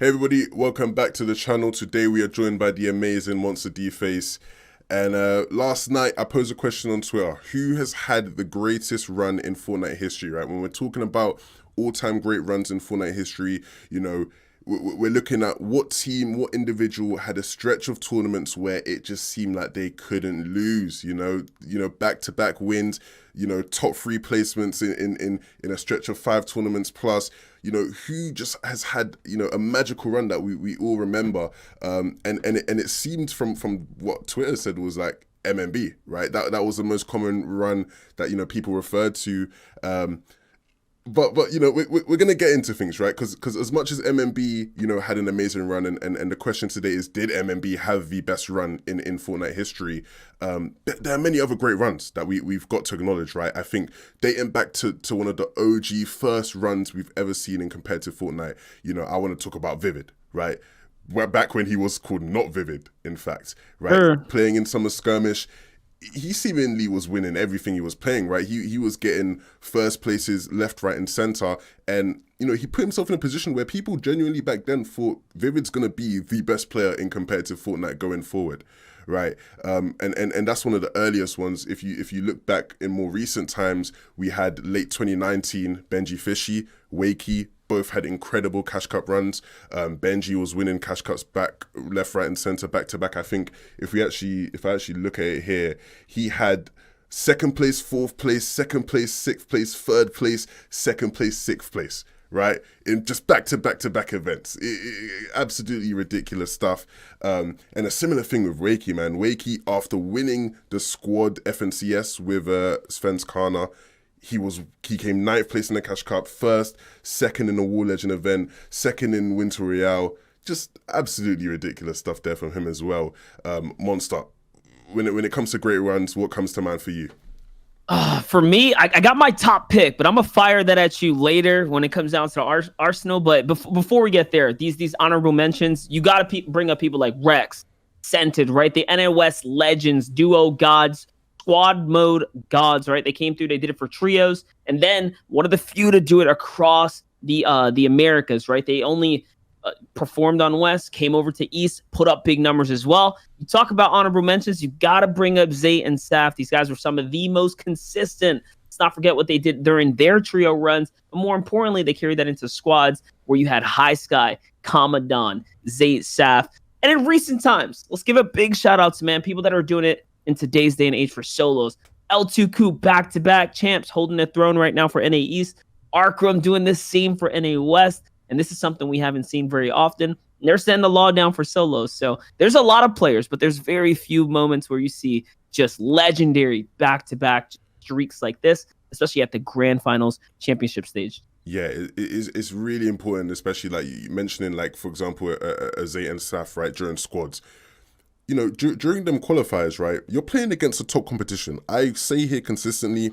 Hey everybody, welcome back to the channel. Today we are joined by the amazing MonsterDface. And last night I posed a question on Twitter. Who has had the greatest run in Fortnite history, right? When we're talking about all-time great runs in Fortnite history, you know, we're looking at what team, what individual had a stretch of tournaments where it just seemed like they couldn't lose, back-to-back wins, top three placements in a stretch of 5 tournaments plus, who just has had, a magical run that we all remember. And it seemed from what Twitter said was like MMB, right? That was the most common run that, people referred to. But we're gonna get into things, right? Because as much as MMB had an amazing run, and the question today is, did MMB have the best run in Fortnite history? There are many other great runs that we've got to acknowledge, right? I think dating back to one of the OG first runs we've ever seen in competitive Fortnite. I want to talk about Vivid, right? Back when he was called Not Vivid, in fact, right? Playing in Summer Skirmish. He seemingly was winning everything he was playing, right? He was getting first places left, right, and center. And, he put himself in a position where people genuinely back then thought Vivid's going to be the best player in competitive Fortnite going forward, right? And that's one of the earliest ones. If you look back in more recent times, we had late 2019, Benjyfishy, Wakey, both had incredible cash cup runs. Benjy was winning cash cups back, left, right, and center, back to back. I think if I actually look at it here, he had second place, fourth place, second place, sixth place, third place, second place, sixth place, right? In just back to back events. Absolutely ridiculous stuff. And a similar thing with Wakey, man. Wakey, after winning the squad FNCS with Svenskana, he came 9th place in the Cash Cup, first, second in the War Legend event, second in Winter Royale. Just absolutely ridiculous stuff there from him as well. Monster, when it comes to great runs, what comes to mind for you? For me, I got my top pick, but I'm gonna fire that at you later when it comes down to Arsenal. But before we get there, these honorable mentions, you gotta bring up people like Rex, Scented, right? The NOS legends, duo gods, squad mode gods, right? They came through, they did it for trios, and then one of the few to do it across the Americas, right? They only performed on West, came over to East, put up big numbers as well. You talk about honorable mentions, you got to bring up Zay and Saf. These guys were some of the most consistent. Let's not forget what they did during their trio runs, but more importantly, they carried that into squads where you had High Sky, Kamadan, Zay, Saf. And in recent times, let's give a big shout out to, man, people that are doing it in today's day and age for solos. L2 Coop back-to-back champs holding the throne right now for NA East. Arkram doing the same for NA West. And this is something we haven't seen very often. They're setting the law down for solos. So there's a lot of players, but there's very few moments where you see just legendary back-to-back streaks like this, especially at the grand finals championship stage. Yeah, it's really important, especially like you mentioning, like, for example, a Zay and Saf, right, during squads. During them qualifiers, right, you're playing against a top competition. I say here consistently,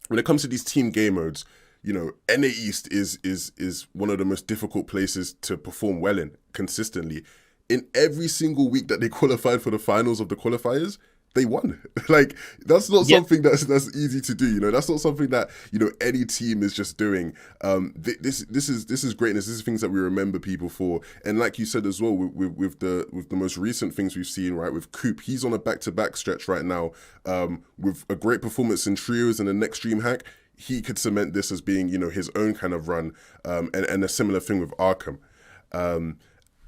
when it comes to these team game modes, NA East is one of the most difficult places to perform well in consistently. In every single week that they qualified for the finals of the qualifiers, they won. Like, that's not something that's easy to do. That's not something that any team is just doing. This is greatness. This is things that we remember people for. And like you said as well, with the most recent things we've seen, right, with Coop, he's on a back-to-back stretch right now, with a great performance in trios and the next DreamHack. He could cement this as being his own kind of run, and a similar thing with Arkham.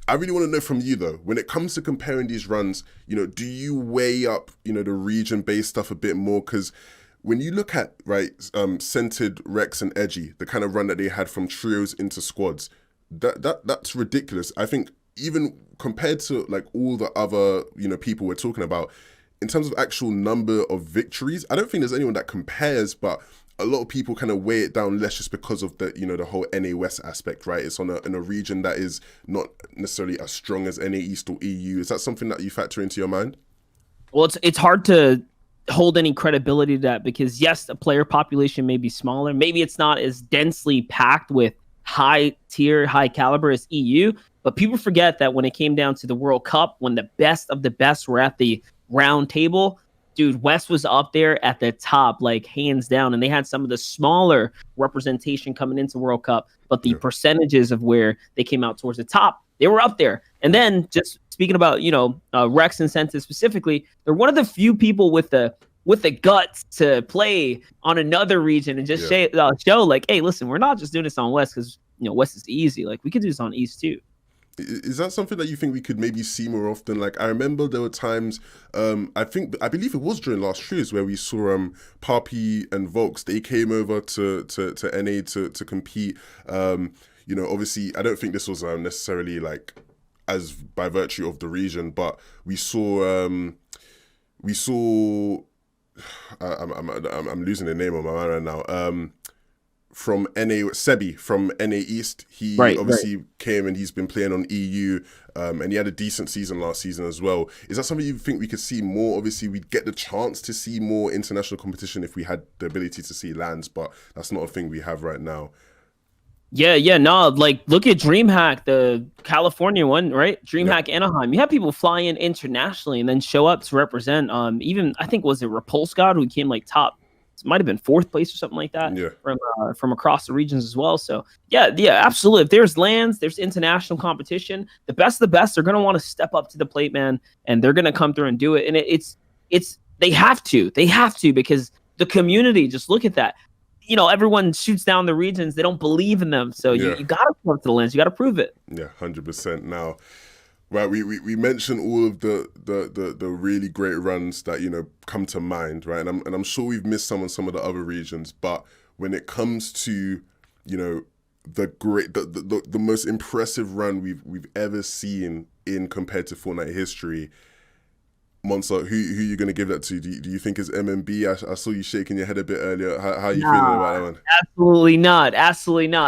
I really want to know from you, though, when it comes to comparing these runs, do you weigh up, the region-based stuff a bit more? Because when you look at, right, Scented, Rex, and Edgy, the kind of run that they had from trios into squads, that's ridiculous. I think even compared to, like, all the other, people we're talking about, in terms of actual number of victories, I don't think there's anyone that compares, but a lot of people kind of weigh it down less just because of the the whole NA West aspect, right? It's in a region that is not necessarily as strong as NA East or EU. Is that something that you factor into your mind? Well, it's hard to hold any credibility to that because, yes, the player population may be smaller. Maybe it's not as densely packed with high tier, high caliber as EU, but people forget that when it came down to the World Cup, when the best of the best were at the round table, dude, West was up there at the top, like hands down, and they had some of the smaller representation coming into World Cup, but the percentages of where they came out towards the top, they were up there. And then just speaking about, Rex and Sentis specifically, they're one of the few people with the guts to play on another region and just show like, hey, listen, we're not just doing this on West because West is easy. Like, we could do this on East too. Is that something that you think we could maybe see more often? Like, I remember there were times, I believe it was during last year's where we saw Papi and Volks. They came over to NA to compete. Obviously, I don't think this was necessarily like as by virtue of the region, but we saw. I'm losing the name of my man right now. From NA, Sebi from NA East, he obviously came and he's been playing on EU, and he had a decent season last season as well. Is that something you think we could see more? Obviously, we'd get the chance to see more international competition if we had the ability to see lands, but that's not a thing we have right now. No, like look at DreamHack, the California one, right? DreamHack Anaheim. You have people fly in internationally and then show up to represent. Even I think was it Repulse God who came like top. It might have been 4th place or something like that from across the regions as well. So yeah, absolutely. If there's lands, there's international competition. The best of the best are going to want to step up to the plate, man, and they're going to come through and do it. And it's they have to because the community, just look at that. Everyone shoots down the regions. They don't believe in them. So you got to come up to the lands. You got to prove it. Yeah, 100%. Now, right, we mentioned all of the really great runs that come to mind, right? And I'm sure we've missed some of the other regions, but when it comes to the most impressive run we've ever seen in competitive Fortnite history, Monster, who you going to give that to? Do you think it's MMB? I saw you shaking your head a bit earlier. How are you feeling about that one? Absolutely not.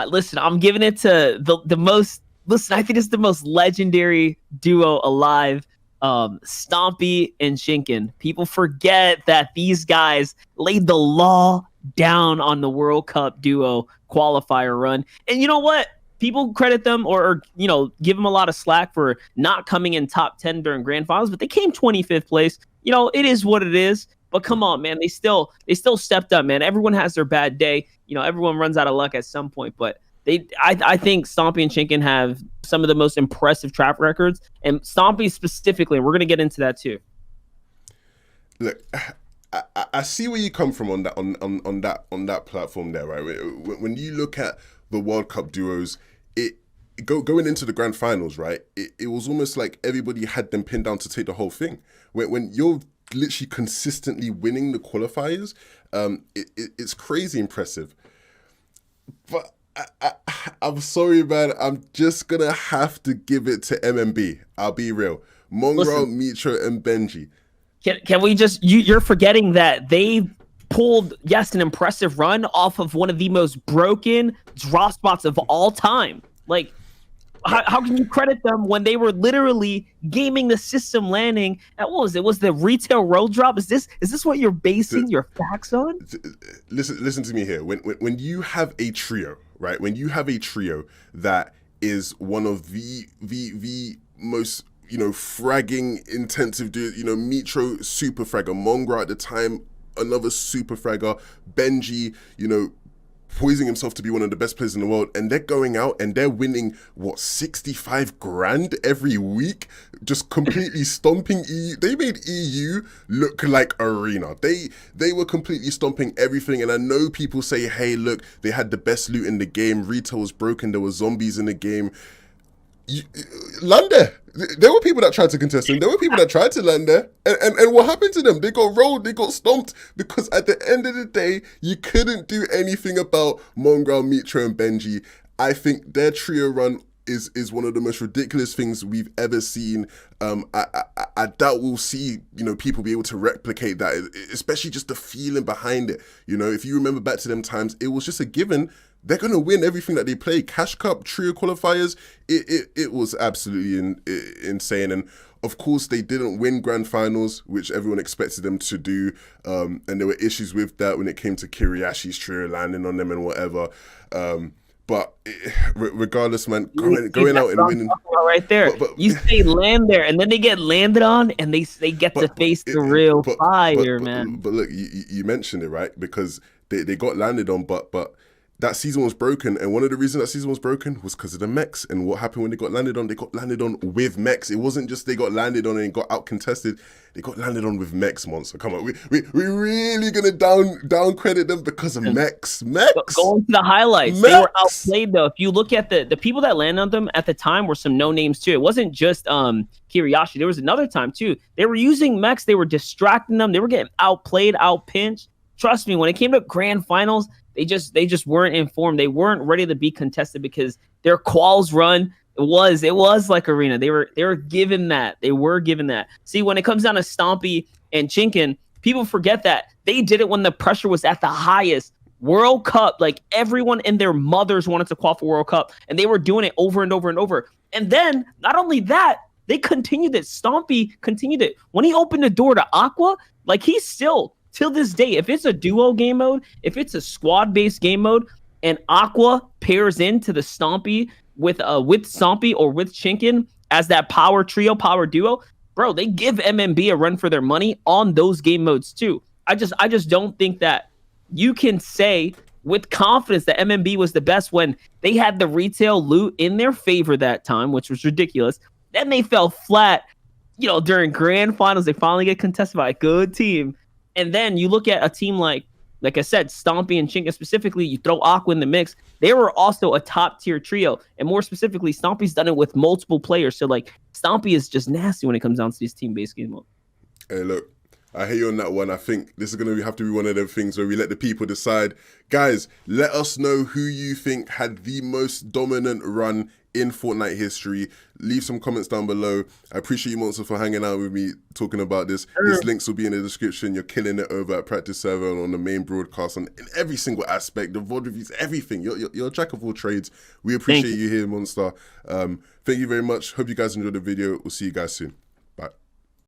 Listen, I'm giving it to the most. Listen, I think it's the most legendary duo alive, Stompy and Shinken. People forget that these guys laid the law down on the World Cup duo qualifier run. And you know what? People credit them or give them a lot of slack for not coming in top 10 during grand finals, but they came 25th place. It is what it is. But come on, man, they still stepped up, man. Everyone has their bad day. Everyone runs out of luck at some point, but I think Stompy and Shinken have some of the most impressive track records, and Stompy specifically. We're gonna get into that too. Look, I see where you come from on that platform there, right? When you look at the World Cup duos, going into the grand finals, right? It was almost like everybody had them pinned down to take the whole thing. When you're literally consistently winning the qualifiers, it's crazy impressive. But I'm sorry, man. I'm just gonna have to give it to MMB. I'll be real. Mongraal, Mitr0 and Benjy. Can we just? You're forgetting that they pulled an impressive run off of one of the most broken draw spots of all time. Like, how can you credit them when they were literally gaming the system landing at what was it? Was the retail roll drop? Is this what you're basing your facts on? Listen to me here. When you have a trio, right? When you have a trio that is one of the most fragging intensive dude, Mitr0 super fragger, Mongraal at the time another super fragger, Benjy, poising himself to be one of the best players in the world, and they're going out and they're winning 65 grand every week, just completely stomping EU. They made EU look like arena. They were completely stomping everything. And I know people say, hey, look, they had the best loot in the game, retail was broken, there were zombies in the game. Land there. There were people that tried to contest him. There were people that tried to land there. And what happened to them? They got rolled. They got stomped. Because at the end of the day, you couldn't do anything about Mongraal, Mitr0 and Benjy. I think their trio run is one of the most ridiculous things we've ever seen. I doubt we'll see, people be able to replicate that, especially just the feeling behind it. If you remember back to them times, it was just a given. They're going to win everything that they play. Cash Cup, trio qualifiers, it was absolutely insane. And of course, they didn't win grand finals, which everyone expected them to do. And there were issues with that when it came to Kiriashi's trio landing on them and whatever. But regardless, man, See, going that's out what and I'm winning. talking about right there. But You say land there, and then they get landed on, and they get to face the real fire, man. but look, you mentioned it, right? Because they got landed on, but that season was broken, and one of the reasons that season was broken was because of the mechs. And what happened when they got landed on? They got landed on with mechs. It wasn't just they got landed on and got out contested. They got landed on with mechs, Monster. Come on, we really gonna down credit them because of mechs. Going to the highlights, they were outplayed though. If you look at the people that landed on them at the time were some no names too. It wasn't just Kiriyashi. There was another time too. They were using mechs. They were distracting them. They were getting outplayed, outpinched. Trust me, when it came to grand finals, they just weren't informed. They weren't ready to be contested because their quals run. It was like arena. They were given that. They were given that. See, when it comes down to Stompy and Chinkin, people forget that they did it when the pressure was at the highest. World Cup, like everyone and their mothers wanted to qualify for World Cup, and they were doing it over and over and over. And then not only that, they continued it. Stompy continued it. When he opened the door to Aqua, like he's still till this day, if it's a duo game mode, if it's a squad-based game mode, and Aqua pairs into the Stompy with Stompy or with Chinkin as that power trio, power duo, bro, they give MMB a run for their money on those game modes too. I just don't think that you can say with confidence that MMB was the best when they had the retail loot in their favor that time, which was ridiculous. Then they fell flat, during grand finals. They finally get contested by a good team. And then you look at a team like I said, Stompy and Chinkin specifically, you throw Aqua in the mix. They were also a top tier trio. And more specifically, Stompy's done it with multiple players. So like Stompy is just nasty when it comes down to these team-based game mode. Hey, look, I hear you on that one. I think this is going to have to be one of them things where we let the people decide. Guys, let us know who you think had the most dominant run in Fortnite history. Leave some comments down below. I appreciate you, Monster, for hanging out with me, talking about this. His links will be in the description. You're killing it over at Practice Server and on the main broadcast, in every single aspect, the VOD reviews, everything. You're a jack of all trades. We appreciate you here, Monster. Thank you very much. Hope you guys enjoyed the video. We'll see you guys soon.